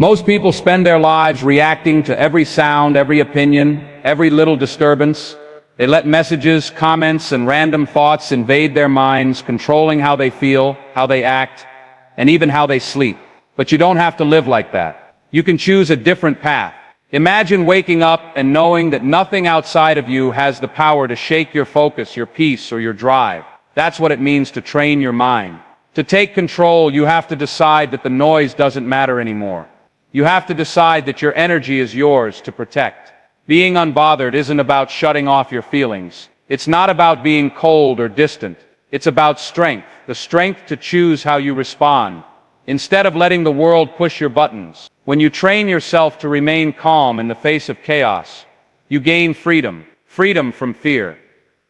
Most people spend their lives reacting to every sound, every opinion, every little disturbance. They let messages, comments, and random thoughts invade their minds, controlling how they feel, how they act, and even how they sleep. But you don't have to live like that. You can choose a different path. Imagine waking up and knowing that nothing outside of you has the power to shake your focus, your peace, or your drive. That's what it means to train your mind. To take control, you have to decide that the noise doesn't matter anymore. You have to decide that your energy is yours to protect. Being unbothered isn't about shutting off your feelings. It's not about being cold or distant. It's about strength, the strength to choose how you respond, instead of letting the world push your buttons. When you train yourself to remain calm in the face of chaos, you gain freedom. Freedom from fear.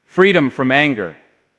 Freedom from anger.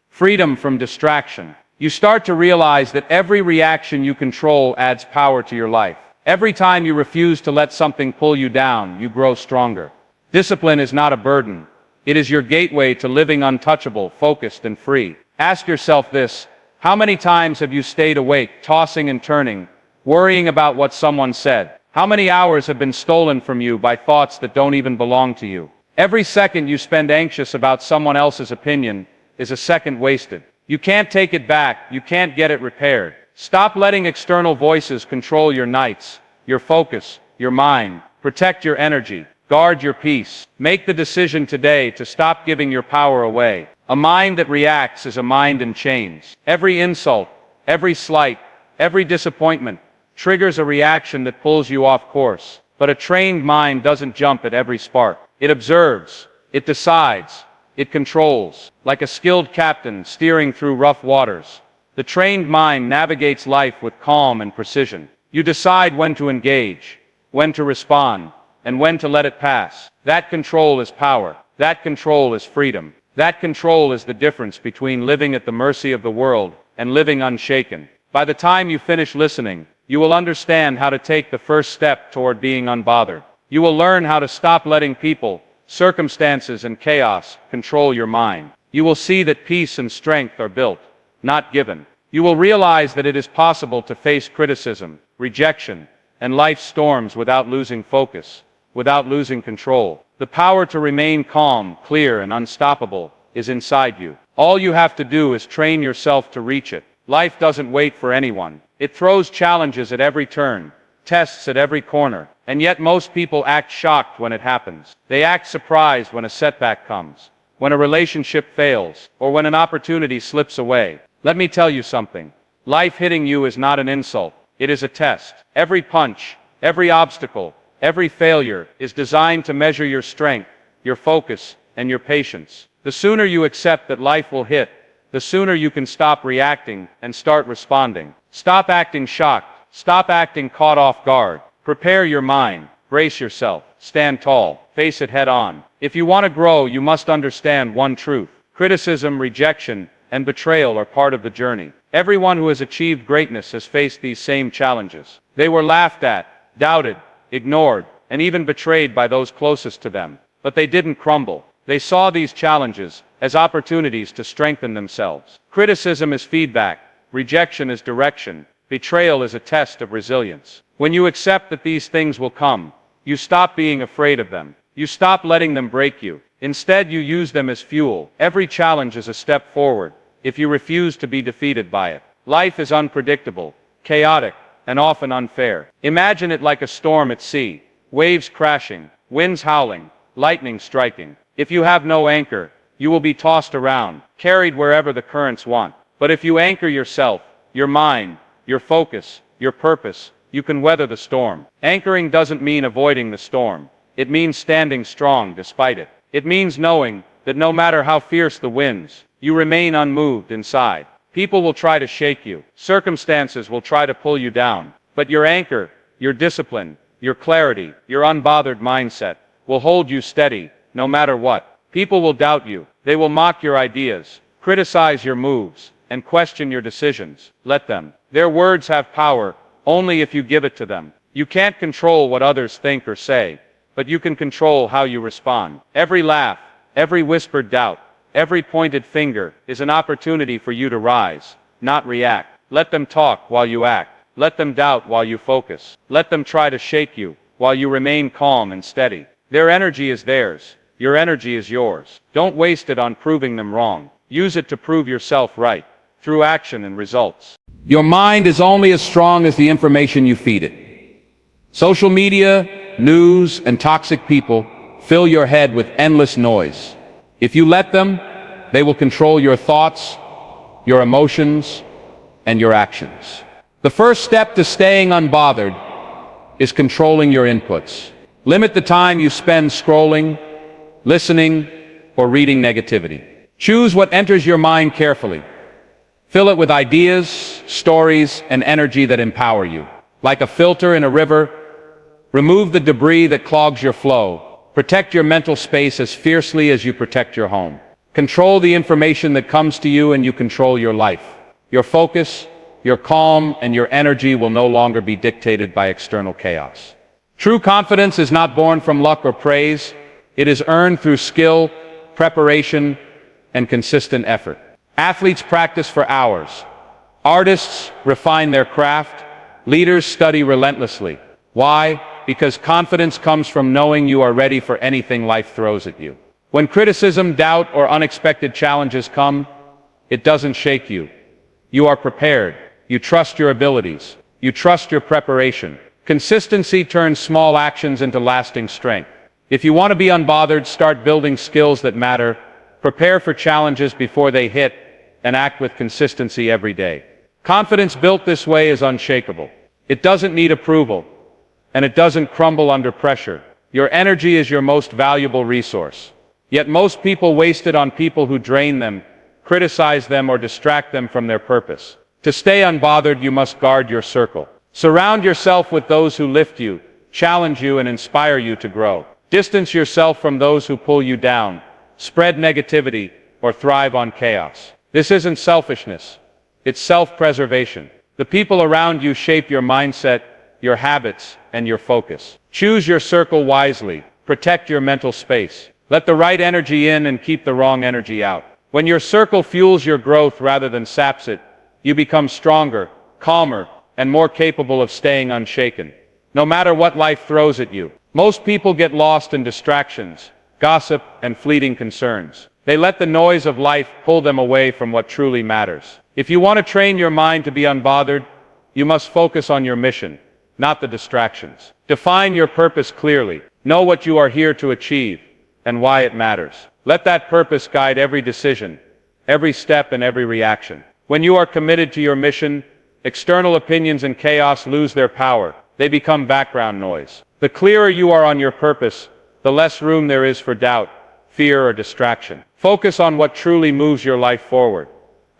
Freedom from distraction. You start to realize that every reaction you control adds power to your life. Every time you refuse to let something pull you down, you grow stronger. Discipline is not a burden. It is your gateway to living untouchable, focused, and free. Ask yourself this: how many times have you stayed awake, tossing and turning, worrying about what someone said? How many hours have been stolen from you by thoughts that don't even belong to you? Every second you spend anxious about someone else's opinion is a second wasted. You can't take it back. You can't get it repaired. Stop letting external voices control your nights, your focus, your mind. Protect your energy. Guard your peace. Make the decision today to stop giving your power away. A mind that reacts is a mind in chains. Every insult, every slight, every disappointment triggers a reaction that pulls you off course. But a trained mind doesn't jump at every spark. It observes. It decides. It controls. Like a skilled captain steering through rough waters, the trained mind navigates life with calm and precision. You decide when to engage, when to respond, and when to let it pass. That control is power. That control is freedom. That control is the difference between living at the mercy of the world and living unshaken. By the time you finish listening, you will understand how to take the first step toward being unbothered. You will learn how to stop letting people, circumstances, and chaos control your mind. You will see that peace and strength are built, not given. You will realize that it is possible to face criticism, rejection, and life's storms without losing focus, without losing control. The power to remain calm, clear, and unstoppable is inside you. All you have to do is train yourself to reach it. Life doesn't wait for anyone. It throws challenges at every turn, tests at every corner, and yet most people act shocked when it happens. They act surprised when a setback comes, when a relationship fails, or when an opportunity slips away. Let me tell you something. Life hitting you is not an insult. It is a test. Every punch, every obstacle, every failure is designed to measure your strength, your focus, and your patience. The sooner you accept that life will hit, the sooner you can stop reacting and start responding. Stop acting shocked. Stop acting caught off guard. Prepare your mind. Brace yourself. Stand tall. Face it head on. If you want to grow, you must understand one truth. Criticism, rejection, and betrayal are part of the journey. Everyone who has achieved greatness has faced these same challenges. They were laughed at, doubted, ignored, and even betrayed by those closest to them. But they didn't crumble. They saw these challenges as opportunities to strengthen themselves. Criticism is feedback. Rejection is direction. Betrayal is a test of resilience. When you accept that these things will come, you stop being afraid of them. You stop letting them break you. Instead, you use them as fuel. Every challenge is a step forward, if you refuse to be defeated by it. Life is unpredictable, chaotic, and often unfair. Imagine it like a storm at sea, waves crashing, winds howling, lightning striking. If you have no anchor, you will be tossed around, carried wherever the currents want. But if you anchor yourself, your mind, your focus, your purpose, you can weather the storm. Anchoring doesn't mean avoiding the storm. It means standing strong despite it. It means knowing that no matter how fierce the winds, you remain unmoved inside. People will try to shake you. Circumstances will try to pull you down. But your anchor, your discipline, your clarity, your unbothered mindset will hold you steady, no matter what. People will doubt you. They will mock your ideas, criticize your moves, and question your decisions. Let them. Their words have power only if you give it to them. You can't control what others think or say, but you can control how you respond. Every laugh, every whispered doubt, every pointed finger is an opportunity for you to rise, not react. Let them talk while you act. Let them doubt while you focus. Let them try to shake you while you remain calm and steady. Their energy is theirs. Your energy is yours. Don't waste it on proving them wrong. Use it to prove yourself right, through action and results. Your mind is only as strong as the information you feed it. Social media, news, and toxic people fill your head with endless noise. If you let them, they will control your thoughts, your emotions, and your actions. The first step to staying unbothered is controlling your inputs. Limit the time you spend scrolling, listening, or reading negativity. Choose what enters your mind carefully. Fill it with ideas, stories, and energy that empower you. Like a filter in a river, remove the debris that clogs your flow. Protect your mental space as fiercely as you protect your home. Control the information that comes to you and you control your life. Your focus, your calm, and your energy will no longer be dictated by external chaos. True confidence is not born from luck or praise. It is earned through skill, preparation, and consistent effort. Athletes practice for hours. Artists refine their craft. Leaders study relentlessly. Why? Because confidence comes from knowing you are ready for anything life throws at you. When criticism, doubt, or unexpected challenges come, it doesn't shake you. You are prepared. You trust your abilities. You trust your preparation. Consistency turns small actions into lasting strength. If you want to be unbothered, start building skills that matter. Prepare for challenges before they hit, and act with consistency every day. Confidence built this way is unshakable. It doesn't need approval, and it doesn't crumble under pressure. Your energy is your most valuable resource. Yet most people waste it on people who drain them, criticize them, or distract them from their purpose. To stay unbothered, you must guard your circle. Surround yourself with those who lift you, challenge you, and inspire you to grow. Distance yourself from those who pull you down, spread negativity, or thrive on chaos. This isn't selfishness. It's self-preservation. The people around you shape your mindset, your habits, and your focus. Choose your circle wisely. Protect your mental space. Let the right energy in and keep the wrong energy out. When your circle fuels your growth rather than saps it, you become stronger, calmer, and more capable of staying unshaken, no matter what life throws at you. Most people get lost in distractions, gossip, and fleeting concerns. They let the noise of life pull them away from what truly matters. If you want to train your mind to be unbothered, you must focus on your mission, not the distractions. Define your purpose clearly. Know what you are here to achieve and why it matters. Let that purpose guide every decision, every step, and every reaction. When you are committed to your mission, external opinions and chaos lose their power. They become background noise. The clearer you are on your purpose, the less room there is for doubt, fear, or distraction. Focus on what truly moves your life forward,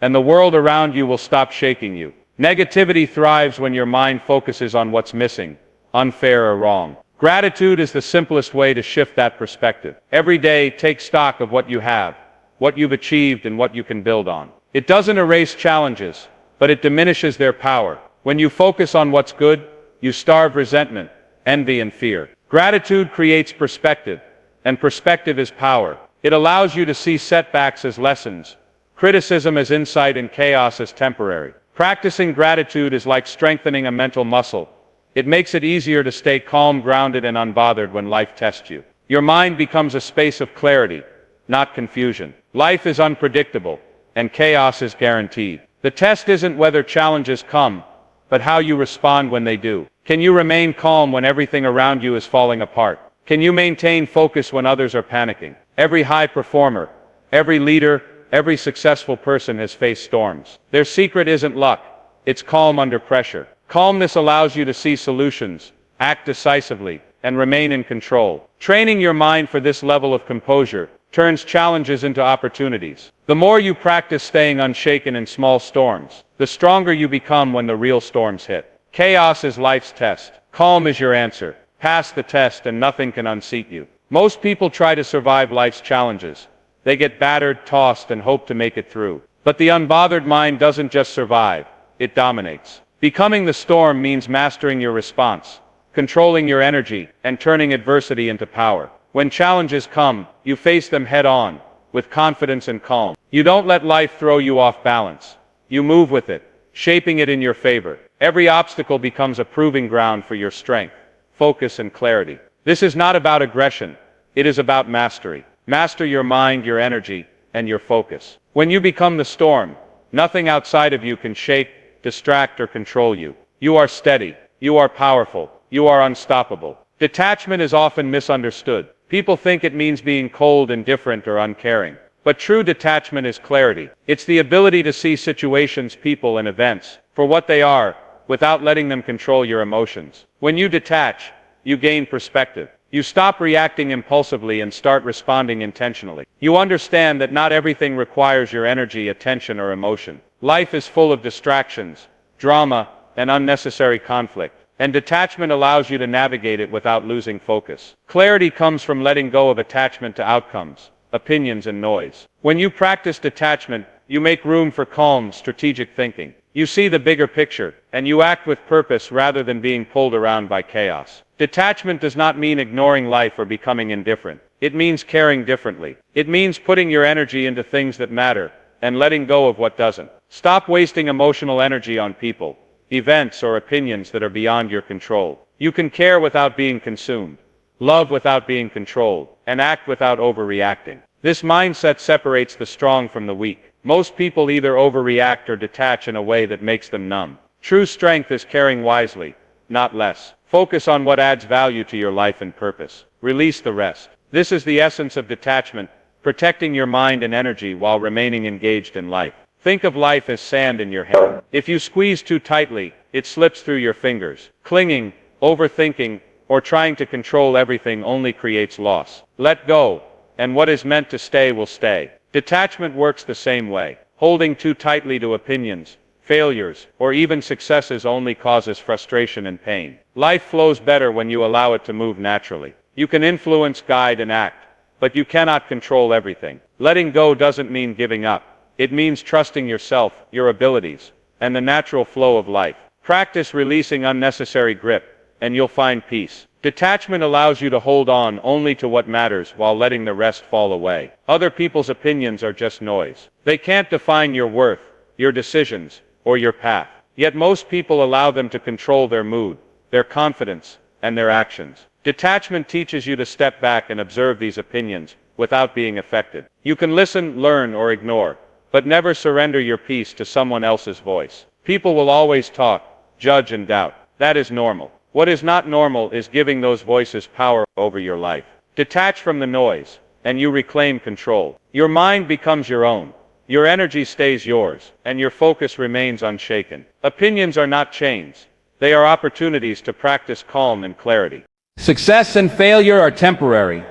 and the world around you will stop shaking you. Negativity thrives when your mind focuses on what's missing, unfair, or wrong. Gratitude is the simplest way to shift that perspective. Every day, take stock of what you have, what you've achieved, and what you can build on. It doesn't erase challenges, but it diminishes their power. When you focus on what's good, you starve resentment, envy, and fear. Gratitude creates perspective, and perspective is power. It allows you to see setbacks as lessons, criticism as insight, and chaos as temporary. Practicing gratitude is like strengthening a mental muscle. It makes it easier to stay calm, grounded, and unbothered when life tests you. Your mind becomes a space of clarity, not confusion. Life is unpredictable, and chaos is guaranteed. The test isn't whether challenges come, but how you respond when they do. Can you remain calm when everything around you is falling apart? Can you maintain focus when others are panicking? Every high performer, every leader, every successful person has faced storms. Their secret isn't luck, it's calm under pressure. Calmness allows you to see solutions, act decisively, and remain in control. Training your mind for this level of composure turns challenges into opportunities. The more you practice staying unshaken in small storms, the stronger you become when the real storms hit. Chaos is life's test. Calm is your answer. Pass the test and nothing can unseat you. Most people try to survive life's challenges. They get battered, tossed, and hope to make it through. But the unbothered mind doesn't just survive, it dominates. Becoming the storm means mastering your response, controlling your energy, and turning adversity into power. When challenges come, you face them head on, with confidence and calm. You don't let life throw you off balance. You move with it, shaping it in your favor. Every obstacle becomes a proving ground for your strength, focus, and clarity. This is not about aggression. It is about mastery. Master your mind, your energy, and your focus. When you become the storm, nothing outside of you can shake, distract, or control you. You are steady. You are powerful. You are unstoppable. Detachment is often misunderstood. People think it means being cold, indifferent, or uncaring. But true detachment is clarity. It's the ability to see situations, people, and events for what they are, without letting them control your emotions. When you detach, you gain perspective. You stop reacting impulsively and start responding intentionally. You understand that not everything requires your energy, attention, or emotion. Life is full of distractions, drama, and unnecessary conflict. And detachment allows you to navigate it without losing focus. Clarity comes from letting go of attachment to outcomes, opinions, and noise. When you practice detachment, you make room for calm, strategic thinking. You see the bigger picture, and you act with purpose rather than being pulled around by chaos. Detachment does not mean ignoring life or becoming indifferent. It means caring differently. It means putting your energy into things that matter, and letting go of what doesn't. Stop wasting emotional energy on people, events, or opinions that are beyond your control. You can care without being consumed, love without being controlled, and act without overreacting. This mindset separates the strong from the weak. Most people either overreact or detach in a way that makes them numb. True strength is caring wisely, not less. Focus on what adds value to your life and purpose. Release the rest. This is the essence of detachment, protecting your mind and energy while remaining engaged in life. Think of life as sand in your hand. If you squeeze too tightly, it slips through your fingers. Clinging, overthinking, or trying to control everything only creates loss. Let go, and what is meant to stay will stay. Detachment works the same way. Holding too tightly to opinions, failures, or even successes only causes frustration and pain. Life flows better when you allow it to move naturally. You can influence, guide, and act, but you cannot control everything. Letting go doesn't mean giving up. It means trusting yourself, your abilities, and the natural flow of life. Practice releasing unnecessary grip, and you'll find peace. Detachment allows you to hold on only to what matters while letting the rest fall away. Other people's opinions are just noise. They can't define your worth, your decisions, or your path. Yet most people allow them to control their mood, their confidence, and their actions. Detachment teaches you to step back and observe these opinions without being affected. You can listen, learn, or ignore, but never surrender your peace to someone else's voice. People will always talk, judge, and doubt. That is normal. What is not normal is giving those voices power over your life. Detach from the noise, and you reclaim control. Your mind becomes your own. Your energy stays yours, and your focus remains unshaken. Opinions are not chains. They are opportunities to practice calm and clarity. Success and failure are temporary.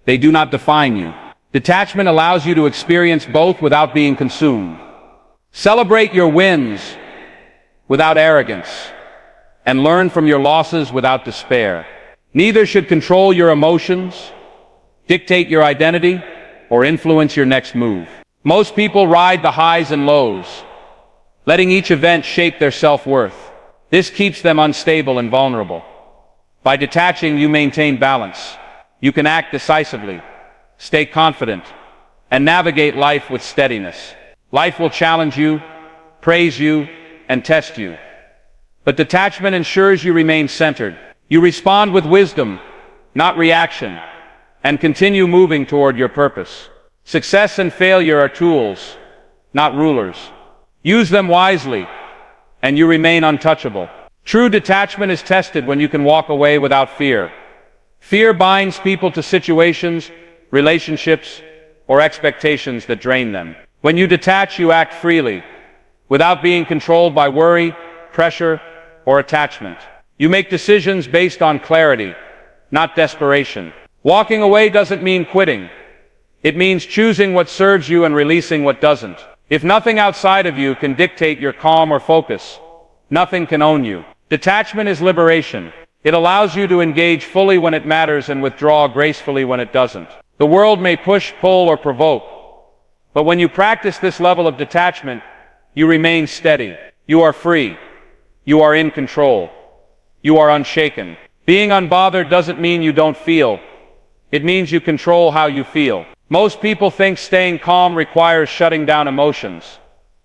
They do not define you. Detachment allows you to experience both without being consumed. Celebrate your wins without arrogance, and learn from your losses without despair. Neither should control your emotions, dictate your identity, or influence your next move. Most people ride the highs and lows, letting each event shape their self-worth. This keeps them unstable and vulnerable. By detaching, you maintain balance. You can act decisively, stay confident, and navigate life with steadiness. Life will challenge you, praise you, and test you. But detachment ensures you remain centered. You respond with wisdom, not reaction, and continue moving toward your purpose. Success and failure are tools, not rulers. Use them wisely, and you remain untouchable. True detachment is tested when you can walk away without fear. Fear binds people to situations, relationships, or expectations that drain them. When you detach, you act freely, without being controlled by worry, pressure, or attachment. You make decisions based on clarity, not desperation. Walking away doesn't mean quitting. It means choosing what serves you and releasing what doesn't. If nothing outside of you can dictate your calm or focus, nothing can own you. Detachment is liberation. It allows you to engage fully when it matters and withdraw gracefully when it doesn't. The world may push, pull, or provoke, but when you practice this level of detachment, you remain steady. You are free. You are in control. You are unshaken. Being unbothered doesn't mean you don't feel. It means you control how you feel. Most people think staying calm requires shutting down emotions,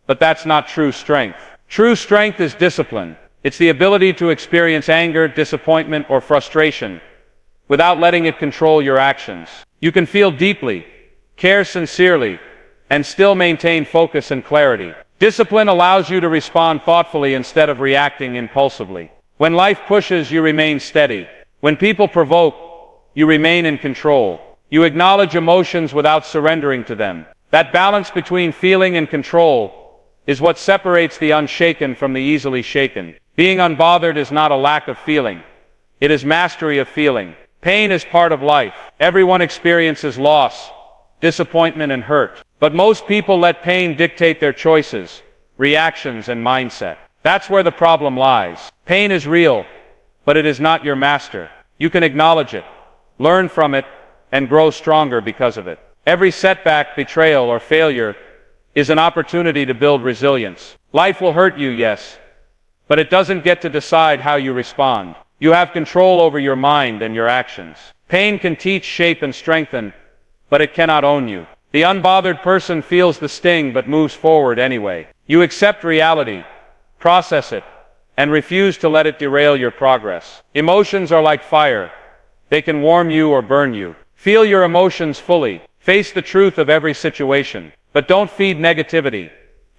but that's not true strength. True strength is discipline. It's the ability to experience anger, disappointment, or frustration without letting it control your actions. You can feel deeply, care sincerely, and still maintain focus and clarity. Discipline allows you to respond thoughtfully instead of reacting impulsively. When life pushes, you remain steady. When people provoke, you remain in control. You acknowledge emotions without surrendering to them. That balance between feeling and control is what separates the unshaken from the easily shaken. Being unbothered is not a lack of feeling. It is mastery of feeling. Pain is part of life. Everyone experiences loss, disappointment, and hurt. But most people let pain dictate their choices, reactions, and mindset. That's where the problem lies. Pain is real, but it is not your master. You can acknowledge it, learn from it, and grow stronger because of it. Every setback, betrayal, or failure is an opportunity to build resilience. Life will hurt you, yes, but it doesn't get to decide how you respond. You have control over your mind and your actions. Pain can teach, shape, and strengthen, but it cannot own you. The unbothered person feels the sting but moves forward anyway. You accept reality, process it, and refuse to let it derail your progress. Emotions are like fire. They can warm you or burn you. Feel your emotions fully. Face the truth of every situation. But don't feed negativity,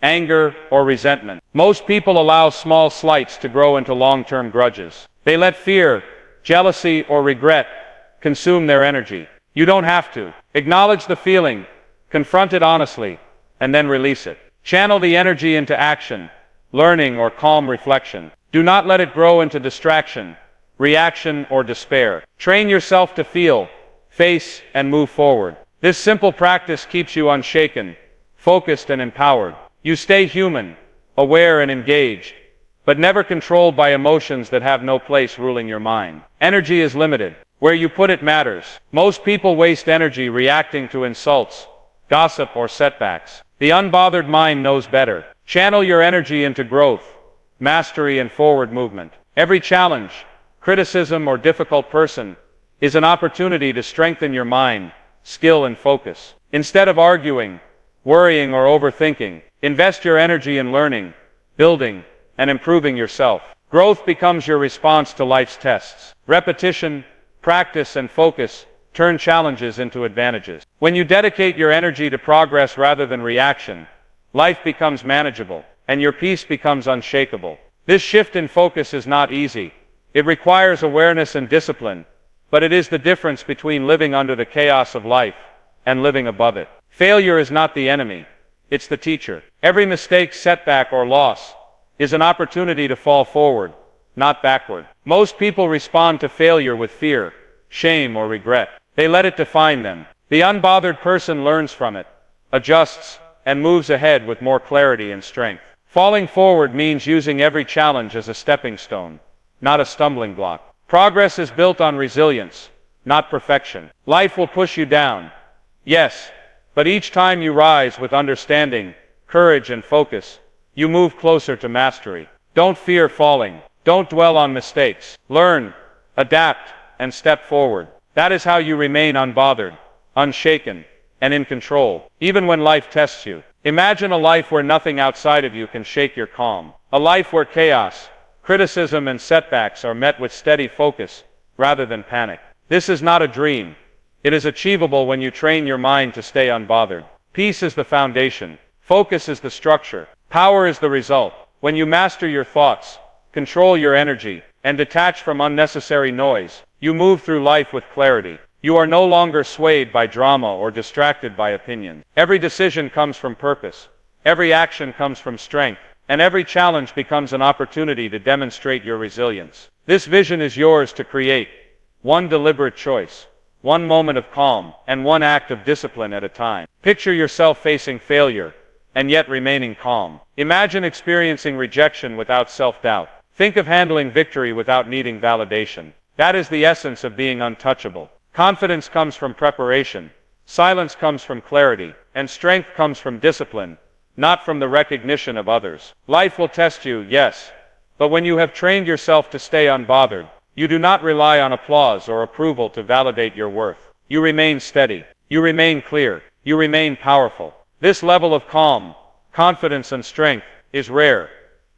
anger, or resentment. Most people allow small slights to grow into long-term grudges. They let fear, jealousy, or regret consume their energy. You don't have to. Acknowledge the feeling, confront it honestly, and then release it. Channel the energy into action, learning, or calm reflection. Do not let it grow into distraction, reaction, or despair. Train yourself to feel, face, and move forward. This simple practice keeps you unshaken, focused, and empowered. You stay human, aware, and engaged, but never controlled by emotions that have no place ruling your mind. Energy is limited. Where you put it matters. Most people waste energy reacting to insults, gossip, or setbacks. The unbothered mind knows better. Channel your energy into growth, mastery, and forward movement. Every challenge, criticism, or difficult person is an opportunity to strengthen your mind, skill, and focus. Instead of arguing, worrying, or overthinking, invest your energy in learning, building, and improving yourself. Growth becomes your response to life's tests. Repetition, practice, and focus turn challenges into advantages. When you dedicate your energy to progress rather than reaction, life becomes manageable, and your peace becomes unshakable. This shift in focus is not easy. It requires awareness and discipline, but it is the difference between living under the chaos of life and living above it. Failure is not the enemy, it's the teacher. Every mistake, setback, or loss is an opportunity to fall forward, not backward. Most people respond to failure with fear, shame, or regret. They let it define them. The unbothered person learns from it, adjusts, and moves ahead with more clarity and strength. Falling forward means using every challenge as a stepping stone, not a stumbling block. Progress is built on resilience, not perfection. Life will push you down, yes, but each time you rise with understanding, courage, and focus, you move closer to mastery. Don't fear falling. Don't dwell on mistakes. Learn, adapt, and step forward. That is how you remain unbothered, unshaken, and in control, even when life tests you. Imagine a life where nothing outside of you can shake your calm. A life where chaos, criticism, and setbacks are met with steady focus rather than panic. This is not a dream. It is achievable when you train your mind to stay unbothered. Peace is the foundation. Focus is the structure. Power is the result. When you master your thoughts, control your energy, and detach from unnecessary noise, you move through life with clarity. You are no longer swayed by drama or distracted by opinions. Every decision comes from purpose. Every action comes from strength. And every challenge becomes an opportunity to demonstrate your resilience. This vision is yours to create. One deliberate choice, one moment of calm, and one act of discipline at a time. Picture yourself facing failure, and yet remaining calm. Imagine experiencing rejection without self-doubt. Think of handling victory without needing validation. That is the essence of being untouchable. Confidence comes from preparation, silence comes from clarity, and strength comes from discipline, not from the recognition of others. Life will test you, yes, but when you have trained yourself to stay unbothered, you do not rely on applause or approval to validate your worth. You remain steady. You remain clear. You remain powerful. This level of calm, confidence, and strength is rare,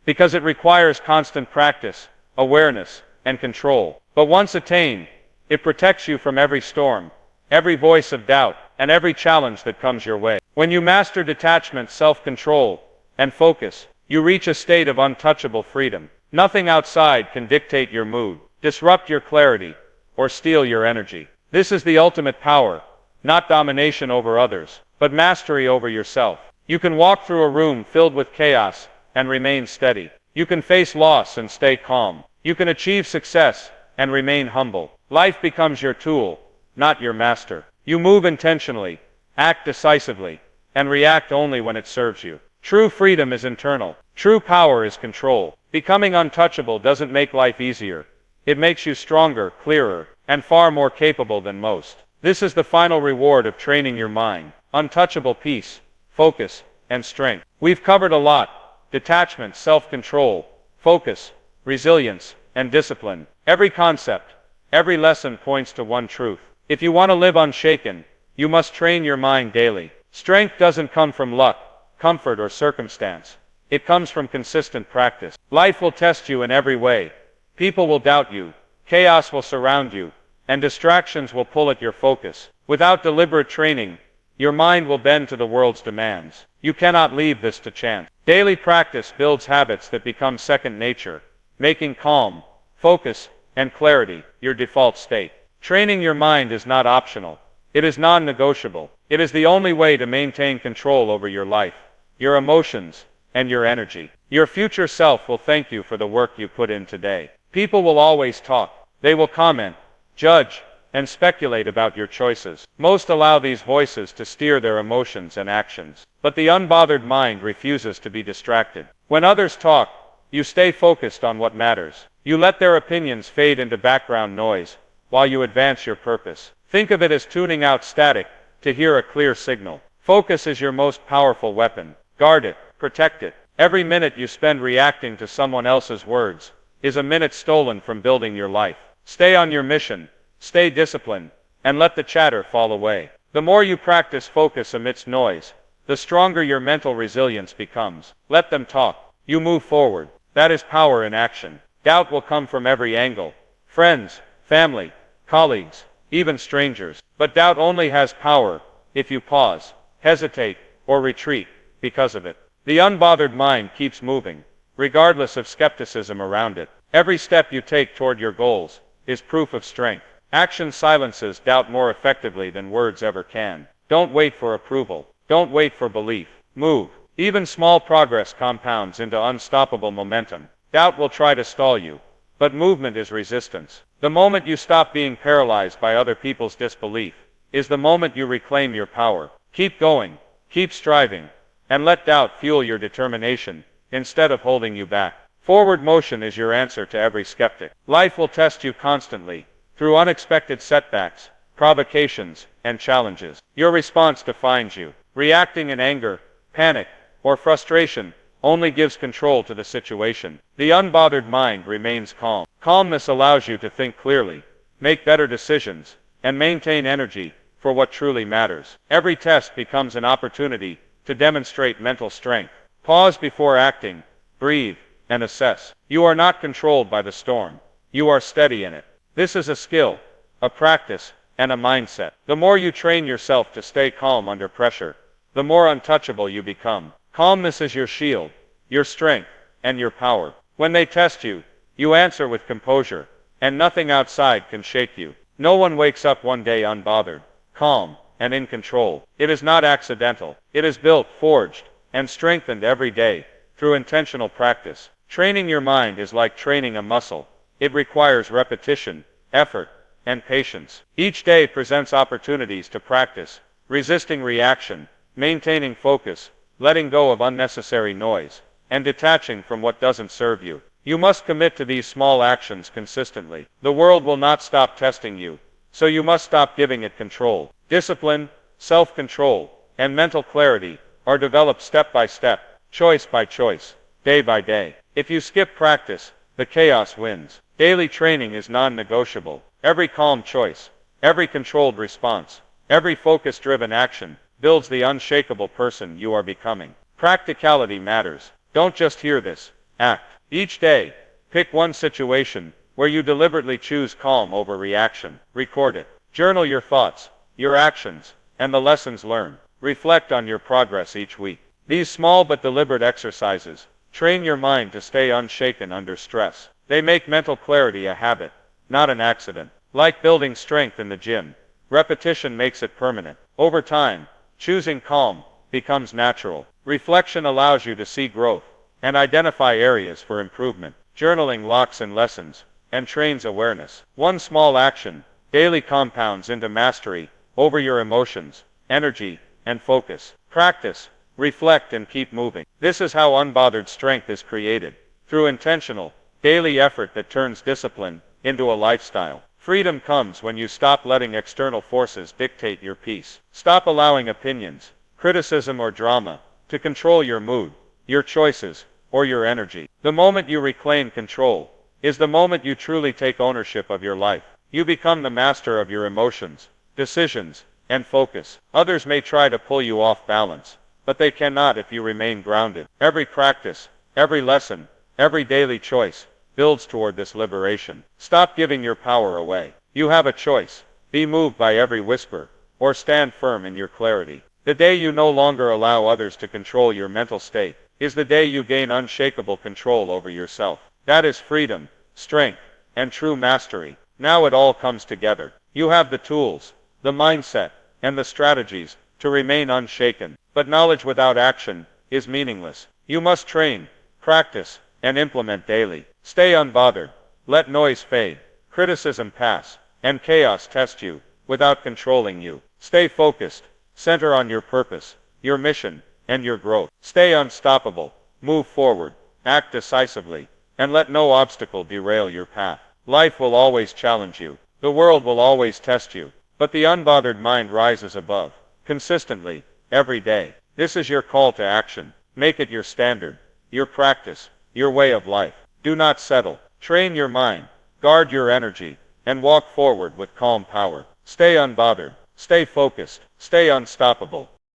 because it requires constant practice, awareness, and control. But once attained, it protects you from every storm, every voice of doubt, and every challenge that comes your way. When you master detachment, self-control, and focus, you reach a state of untouchable freedom. Nothing outside can dictate your mood, disrupt your clarity, or steal your energy. This is the ultimate power, not domination over others, but mastery over yourself. You can walk through a room filled with chaos and remain steady. You can face loss and stay calm. You can achieve success and remain humble. Life becomes your tool, not your master. You move intentionally, act decisively, and react only when it serves you. True freedom is internal. True power is control. Becoming untouchable doesn't make life easier. It makes you stronger, clearer, and far more capable than most. This is the final reward of training your mind. Untouchable peace, focus, and strength. We've covered a lot: detachment, self-control, focus, resilience, and discipline. Every concept, every lesson points to one truth. If you want to live unshaken, you must train your mind daily. Strength doesn't come from luck, comfort, or circumstance. It comes from consistent practice. Life will test you in every way. People will doubt you, chaos will surround you, and distractions will pull at your focus. Without deliberate training, your mind will bend to the world's demands. You cannot leave this to chance. Daily practice builds habits that become second nature, making calm, focus, and clarity your default state. Training your mind is not optional. It is non-negotiable. It is the only way to maintain control over your life, your emotions, and your energy. Your future self will thank you for the work you put in today. People will always talk. They will comment, judge, and speculate about your choices. Most allow these voices to steer their emotions and actions. But the unbothered mind refuses to be distracted. When others talk, you stay focused on what matters. You let their opinions fade into background noise while you advance your purpose. Think of it as tuning out static to hear a clear signal. Focus is your most powerful weapon. Guard it, protect it. Every minute you spend reacting to someone else's words is a minute stolen from building your life. Stay on your mission, stay disciplined, and let the chatter fall away. The more you practice focus amidst noise, the stronger your mental resilience becomes. Let them talk. You move forward. That is power in action. Doubt will come from every angle. Friends, family, colleagues, even strangers. But doubt only has power if you pause, hesitate, or retreat because of it. The unbothered mind keeps moving, regardless of skepticism around it. Every step you take toward your goals is proof of strength. Action silences doubt more effectively than words ever can. Don't wait for approval. Don't wait for belief. Move. Even small progress compounds into unstoppable momentum. Doubt will try to stall you, but movement is resistance. The moment you stop being paralyzed by other people's disbelief is the moment you reclaim your power. Keep going, keep striving, and let doubt fuel your determination instead of holding you back. Forward motion is your answer to every skeptic. Life will test you constantly through unexpected setbacks, provocations, and challenges. Your response defines you. Reacting in anger, panic, or frustration only gives control to the situation. The unbothered mind remains calm. Calmness allows you to think clearly, make better decisions, and maintain energy for what truly matters. Every test becomes an opportunity to demonstrate mental strength. Pause before acting, breathe, and assess. You are not controlled by the storm. You are steady in it. This is a skill, a practice, and a mindset. The more you train yourself to stay calm under pressure, the more untouchable you become. Calmness is your shield, your strength, and your power. When they test you, you answer with composure, and nothing outside can shake you. No one wakes up one day unbothered, calm, and in control. It is not accidental. It is built, forged, and strengthened every day through intentional practice. Training your mind is like training a muscle. It requires repetition, effort, and patience. Each day presents opportunities to practice, resisting reaction, maintaining focus, letting go of unnecessary noise, and detaching from what doesn't serve you. You must commit to these small actions consistently. The world will not stop testing you, so you must stop giving it control. Discipline, self-control, and mental clarity are developed step by step, choice by choice, day by day. If you skip practice, the chaos wins. Daily training is non-negotiable. Every calm choice, every controlled response, every focus-driven action builds the unshakable person you are becoming. Practicality matters. Don't just hear this. Act. Each day, pick one situation where you deliberately choose calm over reaction. Record it. Journal your thoughts, your actions, and the lessons learned. Reflect on your progress each week. These small but deliberate exercises train your mind to stay unshaken under stress. They make mental clarity a habit, not an accident. Like building strength in the gym, repetition makes it permanent. Over time, choosing calm becomes natural. Reflection allows you to see growth and identify areas for improvement. Journaling locks in lessons and trains awareness. One small action daily compounds into mastery over your emotions, energy, and focus. Practice, reflect, and keep moving. This is how unbothered strength is created, through intentional, daily effort that turns discipline into a lifestyle. Freedom comes when you stop letting external forces dictate your peace. Stop allowing opinions, criticism, or drama to control your mood, your choices, or your energy. The moment you reclaim control is the moment you truly take ownership of your life. You become the master of your emotions, decisions, and focus. Others may try to pull you off balance, but they cannot if you remain grounded. Every practice, every lesson, every daily choice builds toward this liberation. Stop giving your power away. You have a choice. Be moved by every whisper, or stand firm in your clarity. The day you no longer allow others to control your mental state is the day you gain unshakable control over yourself. That is freedom, strength, and true mastery. Now it all comes together. You have the tools, the mindset, and the strategies to remain unshaken. But knowledge without action is meaningless. You must train, practice, and implement daily. Stay unbothered. Let noise fade, criticism pass, and chaos test you without controlling you. Stay focused. Center on your purpose, your mission, and your growth. Stay unstoppable. Move forward. Act decisively. And let no obstacle derail your path. Life will always challenge you. The world will always test you. But the unbothered mind rises above, consistently, every day. This is your call to action. Make it your standard, your practice, your way of life. Do not settle. Train your mind, guard your energy, and walk forward with calm power. Stay unbothered. Stay focused. Stay unstoppable.